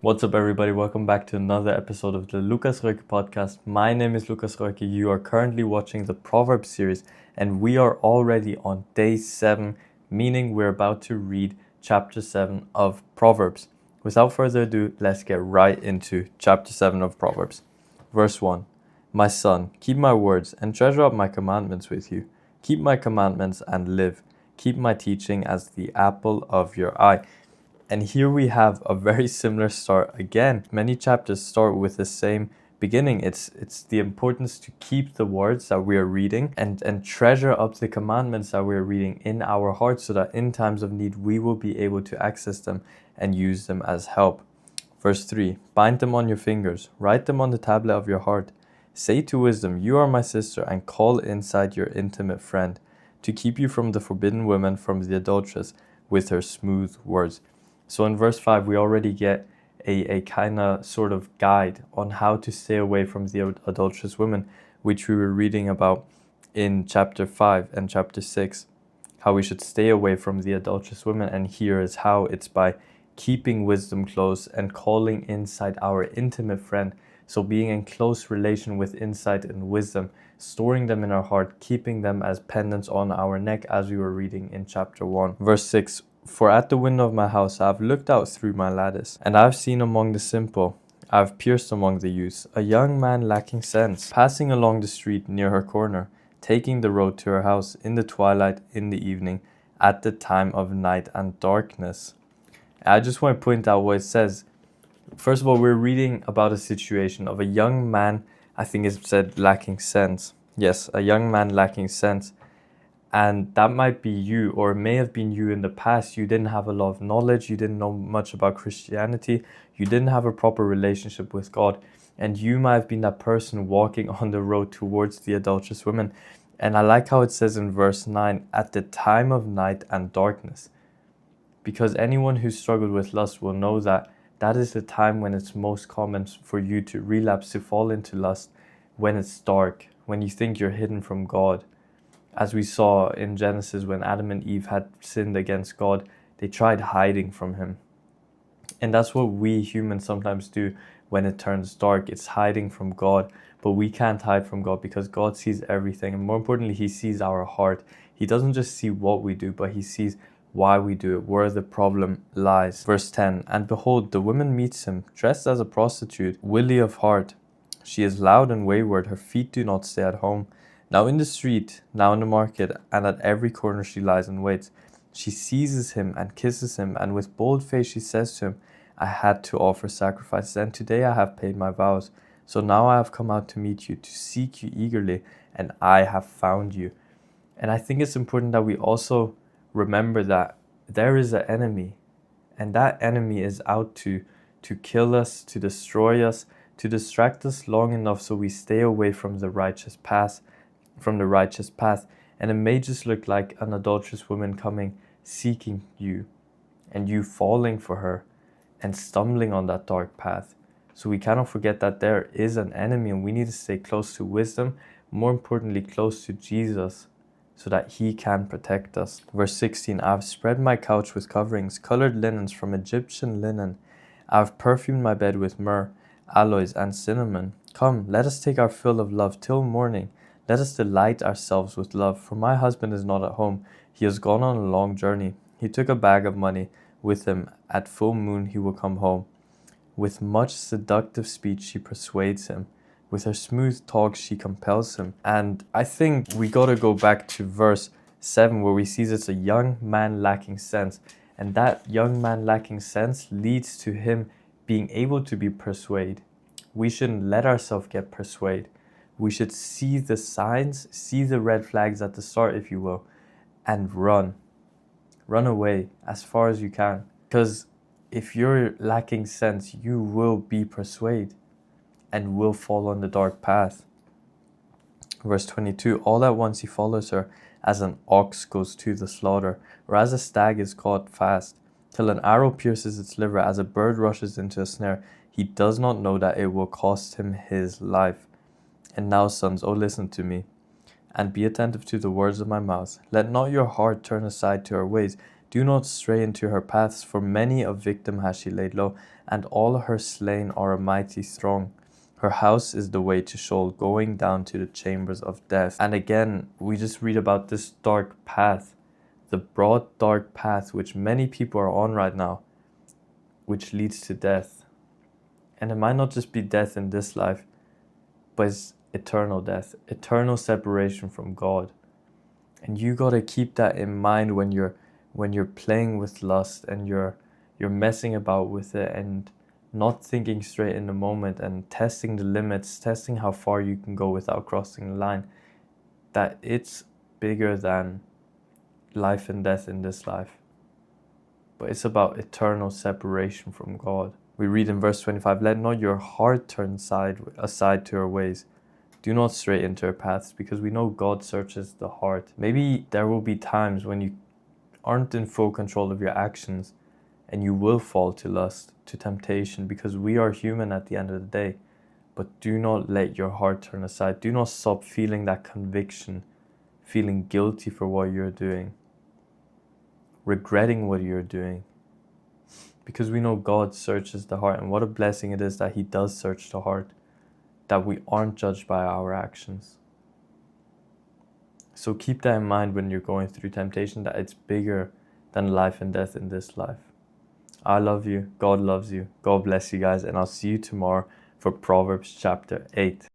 What's up, everybody? Welcome back to another episode of the Lucas Röke podcast. My name is Lucas Röke. You are currently watching the Proverbs series, and we are already on day 7, meaning we're about to read chapter 7 of Proverbs. Without further ado, let's get right into chapter 7 of Proverbs. Verse 1. My son, keep my words and treasure up my commandments with you. Keep my commandments and live. Keep my teaching as the apple of your eye. And here we have a very similar start again. Many chapters start with the same beginning. It's the importance to keep the words that we are reading and treasure up the commandments that we are reading in our hearts so that in times of need we will be able to access them and use them as help. Verse 3. Bind them on your fingers, write them on the tablet of your heart. Say to wisdom, you are my sister, and call inside your intimate friend, to keep you from the forbidden woman, from the adulteress with her smooth words. So in verse 5, we already get a kind of sort of guide on how to stay away from the adulterous women, which we were reading about in chapter 5 and chapter 6, how we should stay away from the adulterous women. And here is how: it's by keeping wisdom close and calling inside our intimate friend. So being in close relation with insight and wisdom, storing them in our heart, keeping them as pendants on our neck, as we were reading in chapter 1. Verse 6. For at the window of my house I have looked out through my lattice, and I have seen among the simple, I have pierced among the youths, a young man lacking sense, passing along the street near her corner, taking the road to her house in the twilight, in the evening, at the time of night and darkness. I just want to point out what it says. First of all, we're reading about a situation of a young man, I think it said lacking sense. Yes, a young man lacking sense. And that might be you, or it may have been you in the past. You didn't have a lot of knowledge. You didn't know much about Christianity. You didn't have a proper relationship with God. And you might have been that person walking on the road towards the adulterous women. And I like how it says in verse 9, at the time of night and darkness. Because anyone who struggled with lust will know that that is the time when it's most common for you to relapse, to fall into lust, when it's dark, when you think you're hidden from God. As we saw in Genesis, when Adam and Eve had sinned against God, they tried hiding from him. And that's what we humans sometimes do when it turns dark. It's hiding from God. But we can't hide from God because God sees everything. And more importantly, he sees our heart. He doesn't just see what we do, but he sees why we do it, where the problem lies. Verse 10, and behold, the woman meets him, dressed as a prostitute, willy of heart. She is loud and wayward, her feet do not stay at home. Now in the street, now in the market, and at every corner she lies and waits. She seizes him and kisses him, and with bold face she says to him, I had to offer sacrifices, and today I have paid my vows. So now I have come out to meet you, to seek you eagerly, and I have found you. And I think it's important that we also remember that there is an enemy, and that enemy is out to kill us, to destroy us, to distract us long enough so we stay away from the righteous path. And it may just look like an adulterous woman coming, seeking you, and you falling for her and stumbling on that dark path. So we cannot forget that there is an enemy, and we need to stay close to wisdom, more importantly close to Jesus, so that he can protect us. Verse 16, I have spread my couch with coverings, colored linens from Egyptian linen. I have perfumed my bed with myrrh, aloes, and cinnamon. Come, let us take our fill of love till morning. Let us delight ourselves with love, for my husband is not at home. He has gone on a long journey. He took a bag of money with him. At full moon he will come home. With much seductive speech she persuades him. With her smooth talk she compels him. And I think we gotta go back to verse 7, where we see it's a young man lacking sense. And that young man lacking sense leads to him being able to be persuaded. We shouldn't let ourselves get persuaded. We should see the signs, see the red flags at the start, if you will, and run. Run away as far as you can. Because if you're lacking sense, you will be persuaded and will fall on the dark path. Verse 22, all at once he follows her, as an ox goes to the slaughter, or as a stag is caught fast, till an arrow pierces its liver, as a bird rushes into a snare. He does not know that it will cost him his life. And now, sons, O listen to me, and be attentive to the words of my mouth. Let not your heart turn aside to her ways. Do not stray into her paths, for many a victim has she laid low, and all her slain are a mighty throng. Her house is the way to Sheol, going down to the chambers of death. And again, we just read about this dark path, the broad dark path which many people are on right now, which leads to death. And it might not just be death in this life, but it's eternal death, eternal separation from God. And you gotta keep that in mind when you're playing with lust and you're messing about with it and not thinking straight in the moment and testing the limits, testing how far you can go without crossing the line, that it's bigger than life and death in this life. But it's about eternal separation from God. We read in verse 25, let not your heart turn aside to her ways. Do not stray into her paths, because we know God searches the heart. Maybe there will be times when you aren't in full control of your actions and you will fall to lust, to temptation, because we are human at the end of the day. But do not let your heart turn aside. Do not stop feeling that conviction, feeling guilty for what you're doing, regretting what you're doing. Because we know God searches the heart, and what a blessing it is that He does search the heart, that we aren't judged by our actions. So keep that in mind when you're going through temptation, that it's bigger than life and death in this life. I love you. God loves you. God bless you guys. And I'll see you tomorrow for Proverbs chapter 8.